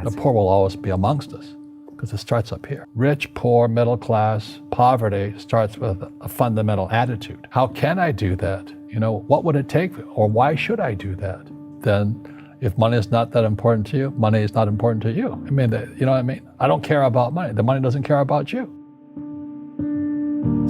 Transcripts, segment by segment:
The poor will always be amongst us because it starts up here. Rich, poor, middle class, poverty starts with a fundamental attitude. How can I do that? What would it take? Or why should I do that? Then if money is not that important to you, money is not important to you. You know what I mean? I don't care about money. The money doesn't care about you.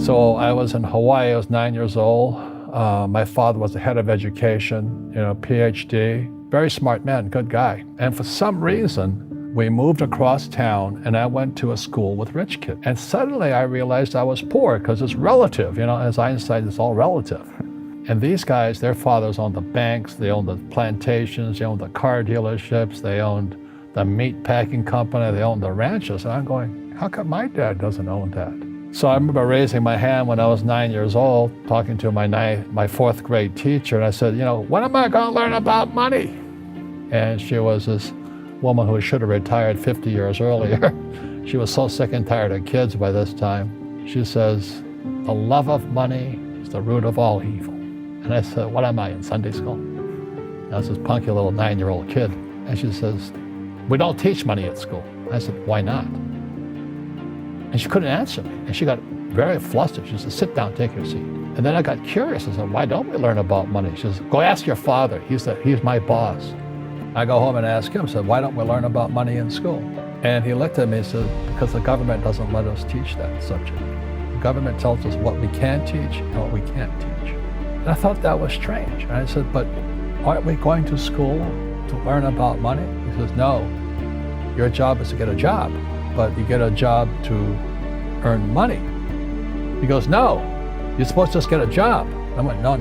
So I was in Hawaii. I was 9 years old. My father was the head of education, PhD, very smart man, good guy. And for some reason, we moved across town and I went to a school with rich kids. And suddenly I realized I was poor because it's relative, as Einstein, it's all relative. And these guys, their fathers owned the banks, they owned the plantations, they owned the car dealerships, they owned the meat packing company, they owned the ranches. And I'm going, how come my dad doesn't own that? So I remember raising my hand when I was 9 years old, talking to my fourth grade teacher, and I said, when am I going to learn about money? And she was this woman who should have retired 50 years earlier. She was so sick and tired of kids by this time. She says, the love of money is the root of all evil. And I said, what am I, in Sunday school? I was this punky little 9-year-old kid. And she says, we don't teach money at school. I said, why not? And she couldn't answer me. And she got very flustered. She said, sit down, take your seat. And then I got curious. I said, why don't we learn about money? She says, go ask your father. He's my boss. I go home and ask him, I said, why don't we learn about money in school? And he looked at me and said, because the government doesn't let us teach that subject. The government tells us what we can teach and what we can't teach. And I thought that was strange. And I said, but aren't we going to school to learn about money? He says, no, your job is to get a job, but you get a job to earn money. He goes, no, you're supposed to just get a job. I went, no.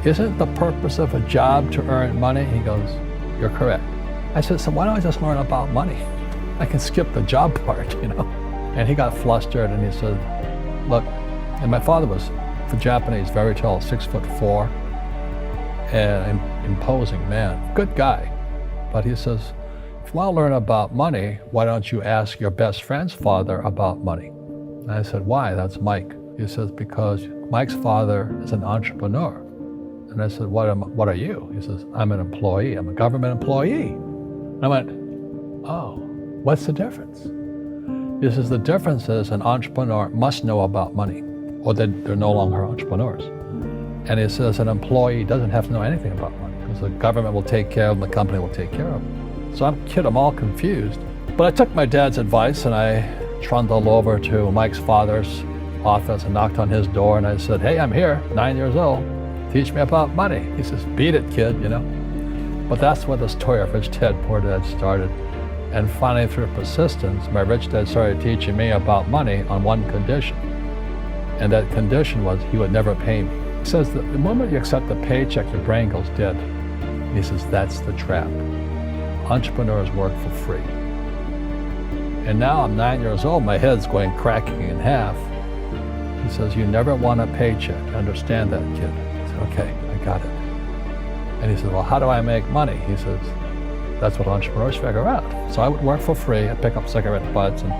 Isn't the purpose of a job to earn money? He goes, you're correct. I said, so why don't I just learn about money? I can skip the job part, And he got flustered and he said, look, and my father was, for Japanese, very tall, 6'4", and imposing man, good guy. But he says, if you want to learn about money, why don't you ask your best friend's father about money? And I said, why? That's Mike. He says, because Mike's father is an entrepreneur. And I said, what are you? He says, I'm an employee. I'm a government employee. And I went, oh, what's the difference? He says, the difference is an entrepreneur must know about money, or they're no longer entrepreneurs. And he says an employee doesn't have to know anything about money because the government will take care of them, the company will take care of them. So I'm all confused. But I took my dad's advice and I trundled over to Mike's father's office and knocked on his door and I said, hey, I'm here, 9 years old. Teach me about money. He says, beat it, kid, But that's where the story of Rich Dad, Poor Dad started. And finally, through persistence, my rich dad started teaching me about money on one condition. And that condition was he would never pay me. He says that the moment you accept the paycheck, your brain goes dead. He says, that's the trap. Entrepreneurs work for free. And now I'm 9 years old, my head's going cracking in half. He says, you never want a paycheck. Understand that, kid. Okay, I got it. And he said, well, how do I make money? He says, that's what entrepreneurs figure out. So I would work for free. I'd pick up cigarette butts and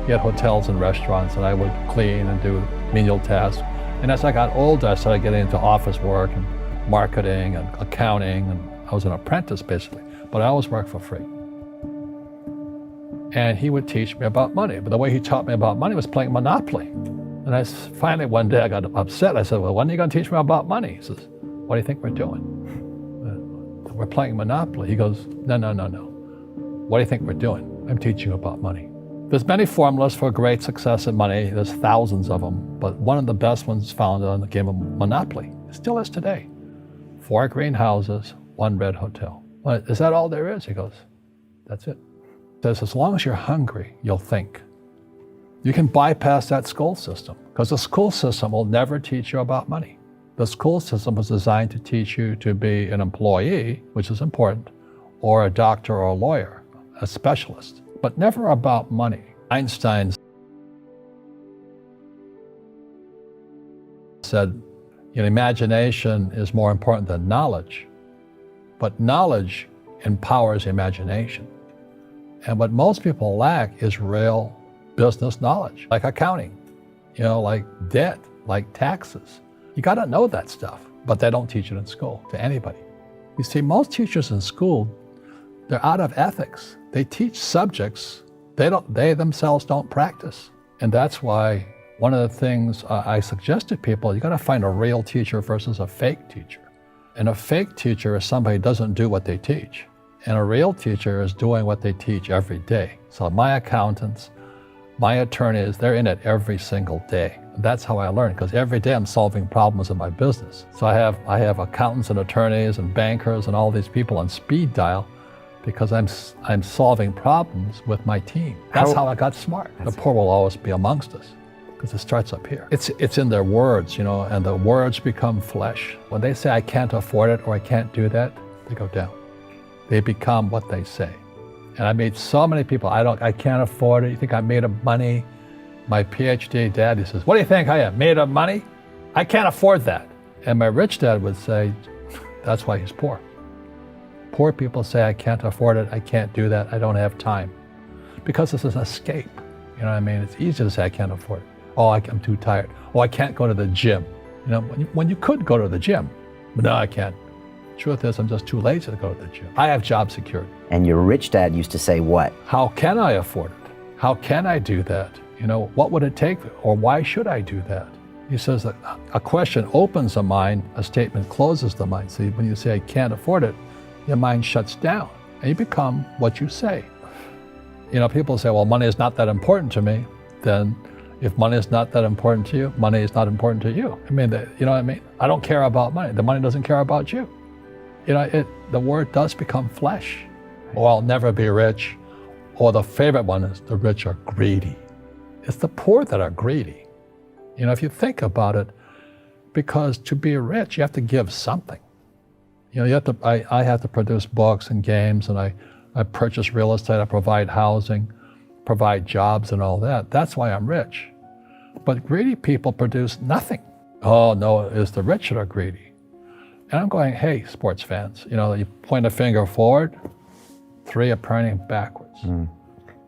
get hotels and restaurants, and I would clean and do menial tasks. And as I got older, I started getting into office work and marketing and accounting, and I was an apprentice basically, but I always worked for free. And he would teach me about money, but the way he taught me about money was playing Monopoly. And finally one day I got upset. I said, well, when are you going to teach me about money? He says, what do you think we're doing? We're playing Monopoly. He goes, no. What do you think we're doing? I'm teaching you about money. There's many formulas for great success in money. There's thousands of them, but one of the best ones found on the game of Monopoly. It still is today. 4 green houses, 1 red hotel. Well, is that all there is? He goes, that's it. He says, as long as you're hungry, you'll think. You can bypass that school system because the school system will never teach you about money. The school system was designed to teach you to be an employee, which is important, or a doctor or a lawyer, a specialist, but never about money. Einstein said, imagination is more important than knowledge, but knowledge empowers imagination. And what most people lack is real business knowledge, like accounting, like debt, like taxes. You got to know that stuff, but they don't teach it in school to anybody. You see, most teachers in school They're out of ethics. They teach subjects they themselves don't practice. And that's why one of the things I suggest to people, you got to find a real teacher versus a fake teacher. And a fake teacher is somebody who doesn't do what they teach. And a real teacher is doing what they teach every day. So my accountants, my attorneys, they're in it every single day. And that's how I learn, because every day I'm solving problems in my business. So I have accountants and attorneys and bankers and all these people on speed dial because I'm solving problems with my team. That's how I got smart. The poor will always be amongst us because it starts up here. It's in their words, and the words become flesh. When they say I can't afford it or I can't do that, they go down. They become what they say. And I made so many people, I can't afford it. You think I'm made of money? My PhD dad, he says, what do you think I am, made of money? I can't afford that. And my rich dad would say, that's why he's poor. Poor people say, I can't afford it, I can't do that, I don't have time. Because this is an escape. You know what I mean? It's easy to say, I can't afford it. Oh, I'm too tired. Oh, I can't go to the gym. When you could go to the gym, but no, I can't. Truth is, I'm just too lazy to go to the gym. I have job security. And your rich dad used to say what? How can I afford it? How can I do that? What would it take? Or why should I do that? He says that a question opens the mind, a statement closes the mind. See, when you say, I can't afford it, your mind shuts down and you become what you say. People say, well, money is not that important to me. Then if money is not that important to you, money is not important to you. You know what I mean? I don't care about money. The money doesn't care about you. The word does become flesh. Or I'll never be rich. Or the favorite one is the rich are greedy. It's the poor that are greedy. If you think about it, because to be rich, you have to give something. I have to produce books and games, and I purchase real estate, I provide housing, provide jobs and all that. That's why I'm rich. But greedy people produce nothing. Oh no, it's the rich that are greedy. And I'm going, hey, sports fans, you point a finger forward, 3 are pointing backwards.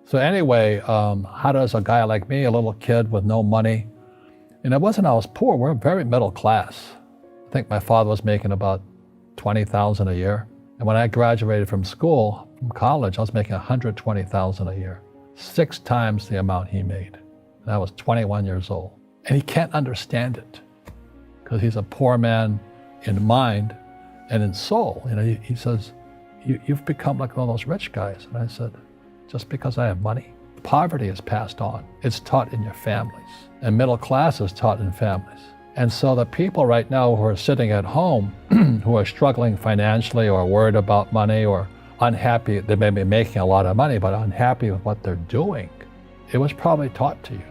So anyway, how does a guy like me, a little kid with no money, and it wasn't I was poor, we're very middle class. I think my father was making about $20,000 a year. And when I graduated from school, from college, I was making $120,000 a year, 6 times the amount he made. And I was 21 years old. And he can't understand it because he's a poor man in mind and in soul. He says, you've become like one of those rich guys. And I said, just because I have money? Poverty is passed on. It's taught in your families. And middle class is taught in families. And so the people right now who are sitting at home, who are struggling financially or worried about money or unhappy, they may be making a lot of money, but unhappy with what they're doing, it was probably taught to you.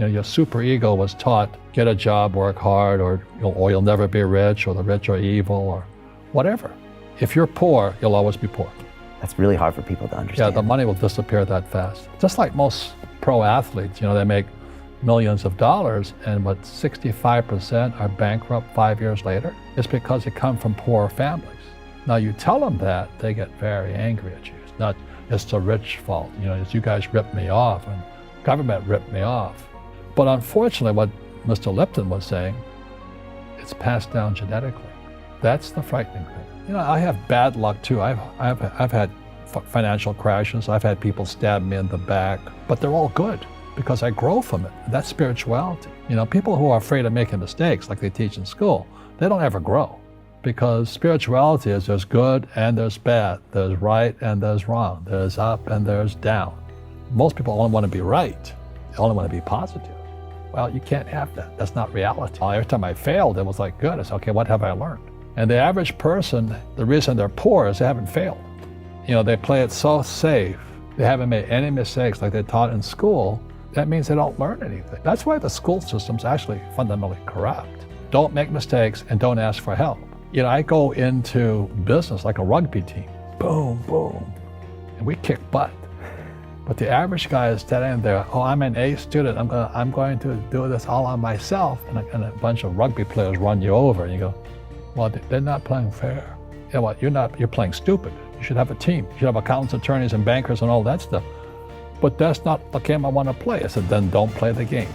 Your super ego was taught, get a job, work hard, or you'll never be rich, or the rich are evil, or whatever. If you're poor, you'll always be poor. That's really hard for people to understand. Yeah, the money will disappear that fast. Just like most pro athletes, they make millions of dollars, and 65% are bankrupt 5 years later. It's because they come from poor families. Now you tell them that, they get very angry at you. It's not, it's the rich fault. It's you guys ripped me off and government ripped me off. But unfortunately, what Mr. Lipton was saying, it's passed down genetically. That's the frightening thing. I have bad luck too. I've had financial crashes. I've had people stab me in the back, but they're all good because I grow from it. That's spirituality. People who are afraid of making mistakes, like they teach in school, they don't ever grow, because spirituality is there's good and there's bad, there's right and there's wrong, there's up and there's down. Most people only want to be right. They only want to be positive. Well, you can't have that. That's not reality. Every time I failed, it was like, good. It's okay, what have I learned? And the average person, the reason they're poor is they haven't failed. They play it so safe. They haven't made any mistakes like they taught in school. That means they don't learn anything. That's why the school system's actually fundamentally corrupt. Don't make mistakes and don't ask for help. I go into business like a rugby team. Boom, boom. And we kick butt. But the average guy is standing there, oh, I'm an A student, I'm going to do this all on myself. And a bunch of rugby players run you over and you go, well, they're not playing fair. You're playing stupid. You should have a team. You should have accountants, attorneys, and bankers and all that stuff. But that's not the game I want to play. I said, then don't play the game.